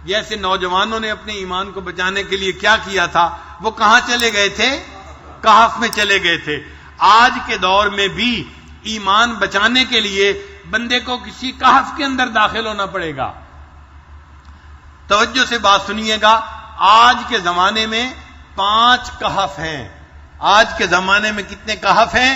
جیسے نوجوانوں نے اپنے ایمان کو بچانے کے لیے کیا کیا تھا، وہ کہاں چلے گئے تھے؟ کہف میں چلے گئے تھے۔ آج کے دور میں بھی ایمان بچانے کے لیے بندے کو کسی کہف کے اندر داخل ہونا پڑے گا۔ توجہ سے بات سنیے گا، آج کے زمانے میں 5 کہف ہیں۔ آج کے زمانے میں کتنے کہف ہیں؟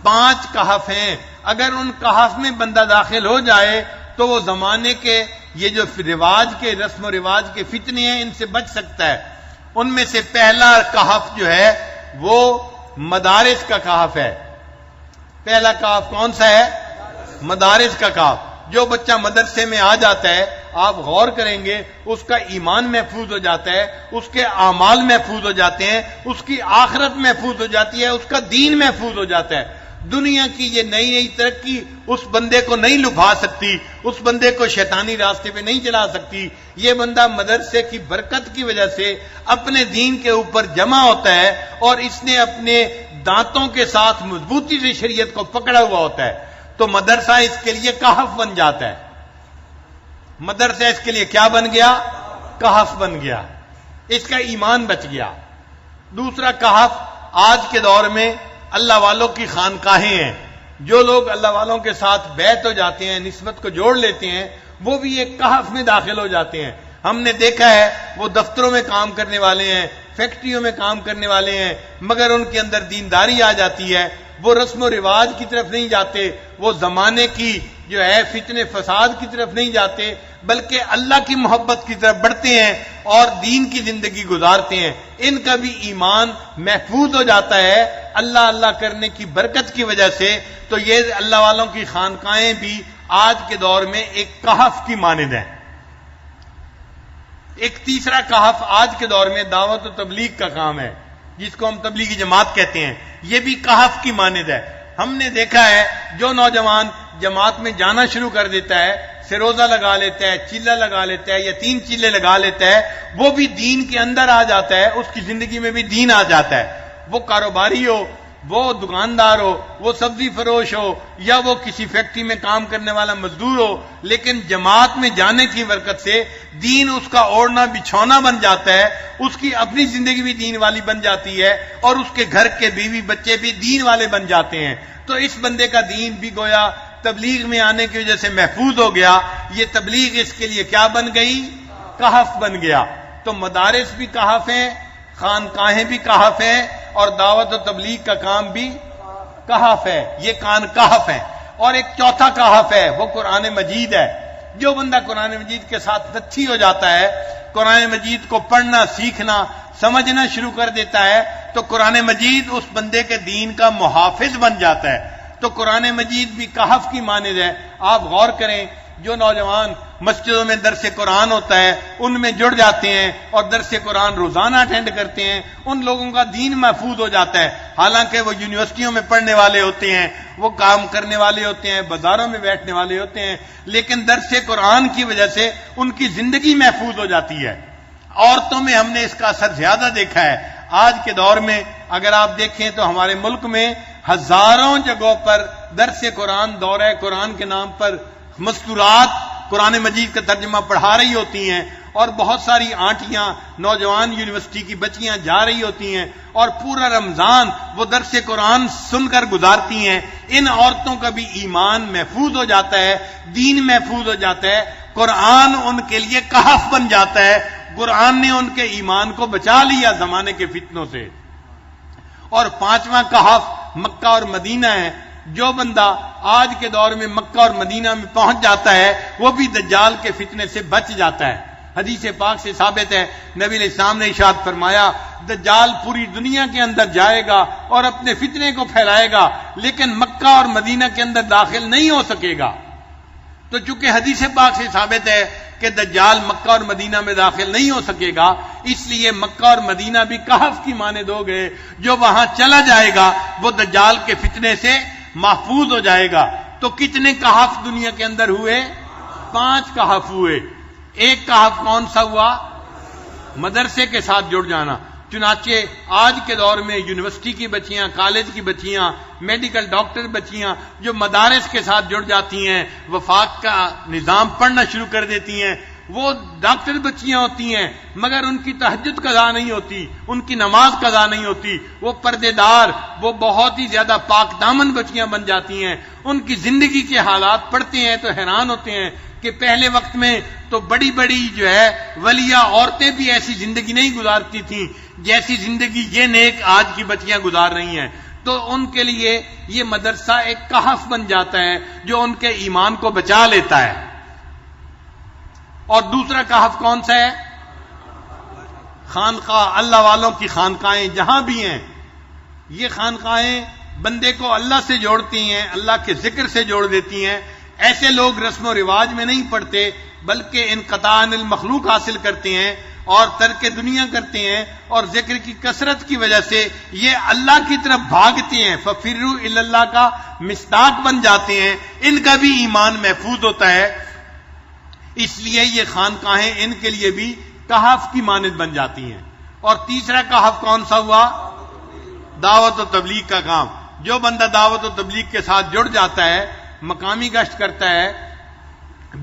5 کہف ہیں۔ اگر ان کہف میں بندہ داخل ہو جائے تو وہ زمانے کے یہ جو رواج کے رسم و رواج کے فتنے ہیں ان سے بچ سکتا ہے۔ ان میں سے پہلا کہف جو ہے وہ مدارس کا کہف ہے۔ پہلا کہف کون سا ہے؟ مدارس کا کہف۔ جو بچہ مدرسے میں آ جاتا ہے، آپ غور کریں گے، اس کا ایمان محفوظ ہو جاتا ہے، اس کے اعمال محفوظ ہو جاتے ہیں، اس کی آخرت محفوظ ہو جاتی ہے، اس کا دین محفوظ ہو جاتا ہے۔ دنیا کی یہ نئی نئی ترقی اس بندے کو نہیں لبھا سکتی، اس بندے کو شیطانی راستے پہ نہیں چلا سکتی۔ یہ بندہ مدرسے کی برکت کی وجہ سے اپنے دین کے اوپر جمع ہوتا ہے اور اس نے اپنے دانتوں کے ساتھ مضبوطی سے شریعت کو پکڑا ہوا ہوتا ہے، تو مدرسہ اس کے لیے کہف بن جاتا ہے۔ مدرسہ اس کے لیے کیا بن گیا؟ کہف بن گیا، اس کا ایمان بچ گیا۔ دوسرا کہف آج کے دور میں اللہ والوں کی خانقاہیں ہیں۔ جو لوگ اللہ والوں کے ساتھ بیعت ہو جاتے ہیں، نسبت کو جوڑ لیتے ہیں، وہ بھی ایک کہف میں داخل ہو جاتے ہیں۔ ہم نے دیکھا ہے وہ دفتروں میں کام کرنے والے ہیں، فیکٹریوں میں کام کرنے والے ہیں، مگر ان کے اندر دینداری آ جاتی ہے، وہ رسم و رواج کی طرف نہیں جاتے، وہ زمانے کی جو ہے فتنے فساد کی طرف نہیں جاتے، بلکہ اللہ کی محبت کی طرف بڑھتے ہیں اور دین کی زندگی گزارتے ہیں۔ ان کا بھی ایمان محفوظ ہو جاتا ہے اللہ اللہ کرنے کی برکت کی وجہ سے۔ تو یہ اللہ والوں کی خانقاہیں بھی آج کے دور میں ایک کہف کی مانند ہیں۔ ایک تیسرا کہف آج کے دور میں دعوت و تبلیغ کا کام ہے، جس کو ہم تبلیغی جماعت کہتے ہیں۔ یہ بھی کہف کی مانند ہے۔ ہم نے دیکھا ہے جو نوجوان جماعت میں جانا شروع کر دیتا ہے، سروزہ لگا لیتا ہے، چلہ لگا لیتا ہے یا 3 چلے لگا لیتا ہے، وہ بھی دین کے اندر آ جاتا ہے، اس کی زندگی میں بھی دین آ جاتا ہے۔ وہ کاروباری ہو، وہ دکاندار ہو، وہ سبزی فروش ہو، یا وہ کسی فیکٹری میں کام کرنے والا مزدور ہو، لیکن جماعت میں جانے کی برکت سے دین اس کا اوڑھنا بچھونا بن جاتا ہے، اس کی اپنی زندگی بھی دین والی بن جاتی ہے اور اس کے گھر کے بیوی بچے بھی دین والے بن جاتے ہیں۔ تو اس بندے کا دین بھی گویا تبلیغ میں آنے کی وجہ سے محفوظ ہو گیا۔ یہ تبلیغ اس کے لیے کیا بن گئی؟ کہف بن گیا۔ تو مدارس بھی کہف ہیں، خانقاہیں بھی کہف ہیں، اور دعوت و تبلیغ کا کام بھی کہف ہے۔ یہ کہف ہے۔ اور ایک چوتھا کہف ہے، وہ قرآن مجید ہے۔ جو بندہ قرآن مجید کے ساتھ نتھی ہو جاتا ہے، قرآن مجید کو پڑھنا، سیکھنا، سمجھنا شروع کر دیتا ہے، تو قرآن مجید اس بندے کے دین کا محافظ بن جاتا ہے۔ تو قرآن مجید بھی کہف کی مانند ہے۔ آپ غور کریں، جو نوجوان مسجدوں میں درس قرآن ہوتا ہے ان میں جڑ جاتے ہیں اور درس قرآن روزانہ اٹینڈ کرتے ہیں، ان لوگوں کا دین محفوظ ہو جاتا ہے۔ حالانکہ وہ یونیورسٹیوں میں پڑھنے والے ہوتے ہیں، وہ کام کرنے والے ہوتے ہیں، بازاروں میں بیٹھنے والے ہوتے ہیں، لیکن درس قرآن کی وجہ سے ان کی زندگی محفوظ ہو جاتی ہے۔ عورتوں میں ہم نے اس کا اثر زیادہ دیکھا ہے۔ آج کے دور میں اگر آپ دیکھیں تو ہمارے ملک میں ہزاروں جگہوں پر درس قرآن، دورہ قرآن کے نام پر مستورات قرآن مجید کا ترجمہ پڑھا رہی ہوتی ہیں، اور بہت ساری آنٹیاں، نوجوان یونیورسٹی کی بچیاں جا رہی ہوتی ہیں اور پورا رمضان وہ درس قرآن سن کر گزارتی ہیں۔ ان عورتوں کا بھی ایمان محفوظ ہو جاتا ہے، دین محفوظ ہو جاتا ہے، قرآن ان کے لیے کہف بن جاتا ہے۔ قرآن نے ان کے ایمان کو بچا لیا زمانے کے فتنوں سے۔ اور 5واں کہف مکہ اور مدینہ ہے۔ جو بندہ آج کے دور میں مکہ اور مدینہ میں پہنچ جاتا ہے وہ بھی دجال کے فتنے سے بچ جاتا ہے۔ حدیث پاک سے ثابت ہے، نبی علیہ السلام نے ارشاد فرمایا، دجال پوری دنیا کے اندر جائے گا اور اپنے فتنے کو پھیلائے گا، لیکن مکہ اور مدینہ کے اندر داخل نہیں ہو سکے گا۔ تو چونکہ حدیث پاک سے ثابت ہے کہ دجال مکہ اور مدینہ میں داخل نہیں ہو سکے گا، اس لیے مکہ اور مدینہ بھی کہف کی مانند ہو گئے۔ جو وہاں چلا جائے گا وہ دجال کے فتنے سے محفوظ ہو جائے گا۔ تو کتنے کہف دنیا کے اندر ہوئے؟ 5 کہف ہوئے۔ ایک کہف کون سا ہوا؟ مدرسے کے ساتھ جڑ جانا۔ چنانچہ آج کے دور میں یونیورسٹی کی بچیاں، کالج کی بچیاں، میڈیکل ڈاکٹر بچیاں جو مدارس کے ساتھ جڑ جاتی ہیں، وفاق کا نظام پڑھنا شروع کر دیتی ہیں، وہ ڈاکٹر بچیاں ہوتی ہیں مگر ان کی تہجد قضا نہیں ہوتی، ان کی نماز قضا نہیں ہوتی، وہ پردے دار، وہ بہت ہی زیادہ پاک دامن بچیاں بن جاتی ہیں. ان کی زندگی کے حالات پڑھتے ہیں تو حیران ہوتے ہیں کہ پہلے وقت میں تو بڑی بڑی جو ہے ولیہ عورتیں بھی ایسی زندگی نہیں گزارتی تھیں جیسی زندگی یہ نیک آج کی بچیاں گزار رہی ہیں. تو ان کے لیے یہ مدرسہ ایک کہف بن جاتا ہے جو ان کے ایمان کو بچا لیتا ہے. اور دوسرا کہف کون سا ہے؟ خانقاہ، اللہ والوں کی خانقاہیں جہاں بھی ہیں. یہ خانقاہیں بندے کو اللہ سے جوڑتی ہیں، اللہ کے ذکر سے جوڑ دیتی ہیں. ایسے لوگ رسم و رواج میں نہیں پڑتے بلکہ انقطاع عن المخلوق حاصل کرتے ہیں اور ترک دنیا کرتے ہیں، اور ذکر کی کثرت کی وجہ سے یہ اللہ کی طرف بھاگتے ہیں. ففروا الی اللہ کا مصداق بن جاتے ہیں. ان کا بھی ایمان محفوظ ہوتا ہے. اس لیے یہ خانقاہیں ان کے لیے بھی کہف کی مانند بن جاتی ہیں. اور تیسرا کہف کون سا ہوا؟ دعوت و تبلیغ کا کام. جو بندہ دعوت و تبلیغ کے ساتھ جڑ جاتا ہے، مقامی گشت کرتا ہے،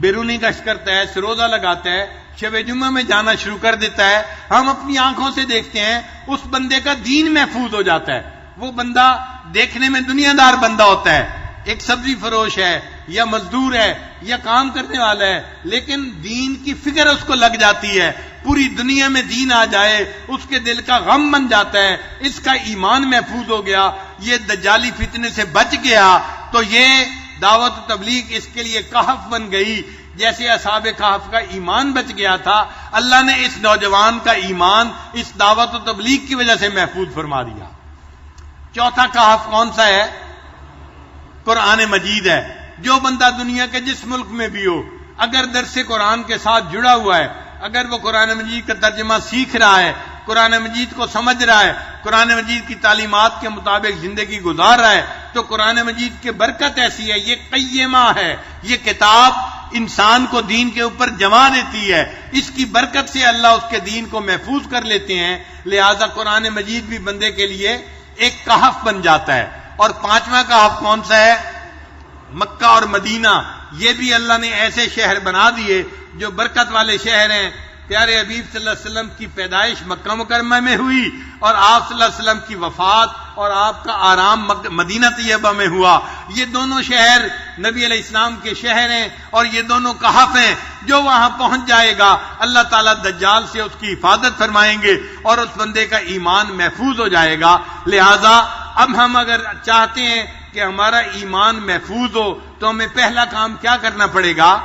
بیرونی گشت کرتا ہے، سروزہ لگاتا ہے، شب جمعہ میں جانا شروع کر دیتا ہے، ہم اپنی آنکھوں سے دیکھتے ہیں اس بندے کا دین محفوظ ہو جاتا ہے. وہ بندہ دیکھنے میں دنیا دار بندہ ہوتا ہے، ایک سبزی فروش ہے یا مزدور ہے یا کام کرنے والا ہے، لیکن دین کی فکر اس کو لگ جاتی ہے. پوری دنیا میں دین آ جائے اس کے دل کا غم بن جاتا ہے. اس کا ایمان محفوظ ہو گیا، یہ دجالی فتنے سے بچ گیا. تو یہ دعوت و تبلیغ اس کے لیے کہف بن گئی. جیسے اصحاب کہف کا ایمان بچ گیا تھا، اللہ نے اس نوجوان کا ایمان اس دعوت و تبلیغ کی وجہ سے محفوظ فرما دیا. چوتھا کہف کون سا ہے؟ قرآن مجید ہے. جو بندہ دنیا کے جس ملک میں بھی ہو، اگر درس قرآن کے ساتھ جڑا ہوا ہے، اگر وہ قرآن مجید کا ترجمہ سیکھ رہا ہے، قرآن مجید کو سمجھ رہا ہے، قرآن مجید کی تعلیمات کے مطابق زندگی گزار رہا ہے، تو قرآن مجید کی برکت ایسی ہے، یہ قیمہ ہے. یہ کتاب انسان کو دین کے اوپر جما دیتی ہے. اس کی برکت سے اللہ اس کے دین کو محفوظ کر لیتے ہیں. لہذا قرآن مجید بھی بندے کے لیے ایک کہف بن جاتا ہے. اور پانچواں کہف کون سا ہے؟ مکہ اور مدینہ. یہ بھی اللہ نے ایسے شہر بنا دیے جو برکت والے شہر ہیں. پیارے حبیب صلی اللہ علیہ وسلم کی پیدائش مکہ مکرمہ میں ہوئی اور آپ صلی اللہ علیہ وسلم کی وفات اور آپ کا آرام مدینہ طیبہ میں ہوا. یہ دونوں شہر نبی علیہ السلام کے شہر ہیں اور یہ دونوں کہف ہیں. جو وہاں پہنچ جائے گا اللہ تعالیٰ دجال سے اس کی حفاظت فرمائیں گے اور اس بندے کا ایمان محفوظ ہو جائے گا. لہذا اب ہم اگر چاہتے ہیں کہ ہمارا ایمان محفوظ ہو تو ہمیں پہلا کام کیا کرنا پڑے گا؟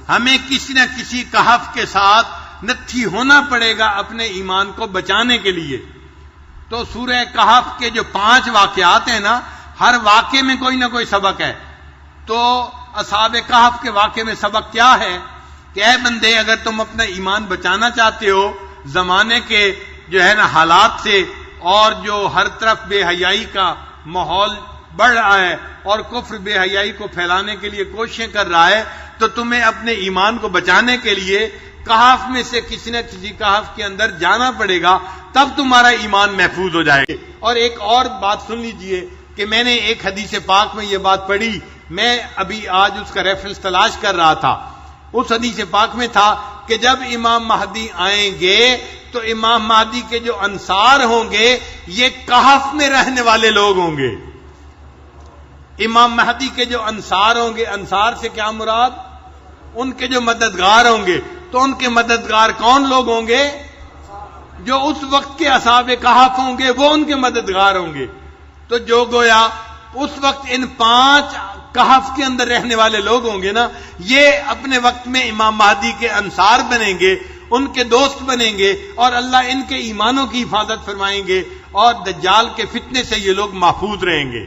ہمیں کسی نہ کسی کہف کے ساتھ نتھی ہونا پڑے گا اپنے ایمان کو بچانے کے لیے. تو سورہ کہف کے جو 5 واقعات ہیں نا، ہر واقعے میں کوئی نہ کوئی سبق ہے. تو اصحاب کہف کے واقعے میں سبق کیا ہے کہ اے بندے، اگر تم اپنا ایمان بچانا چاہتے ہو زمانے کے جو ہے نا حالات سے، اور جو ہر طرف بے حیائی کا ماحول بڑھ رہا ہے اور کفر بے حیائی کو پھیلانے کے لیے کوششیں کر رہا ہے، تو تمہیں اپنے ایمان کو بچانے کے لیے کہف میں سے کسی نہ کسی کہف کے اندر جانا پڑے گا، تب تمہارا ایمان محفوظ ہو جائے گا. اور ایک اور بات سن لیجئے کہ میں نے ایک حدیث پاک میں یہ بات پڑھی، میں ابھی آج اس کا ریفرنس تلاش کر رہا تھا. اس حدیث پاک میں تھا کہ جب امام مہدی آئیں گے تو امام مہدی کے جو انصار ہوں گے یہ کہف میں رہنے والے لوگ ہوں گے. امام مہدی کے جو انصار ہوں گے، انصار سے کیا مراد؟ ان کے جو مددگار ہوں گے. تو ان کے مددگار کون لوگ ہوں گے؟ جو اس وقت کے اصحاب کہف ہوں گے وہ ان کے مددگار ہوں گے. تو جو گویا اس وقت ان 5 کہف کے اندر رہنے والے لوگ ہوں گے نا، یہ اپنے وقت میں امام مہدی کے انصار بنیں گے، ان کے دوست بنیں گے، اور اللہ ان کے ایمانوں کی حفاظت فرمائیں گے اور دجال کے فتنے سے یہ لوگ محفوظ رہیں گے.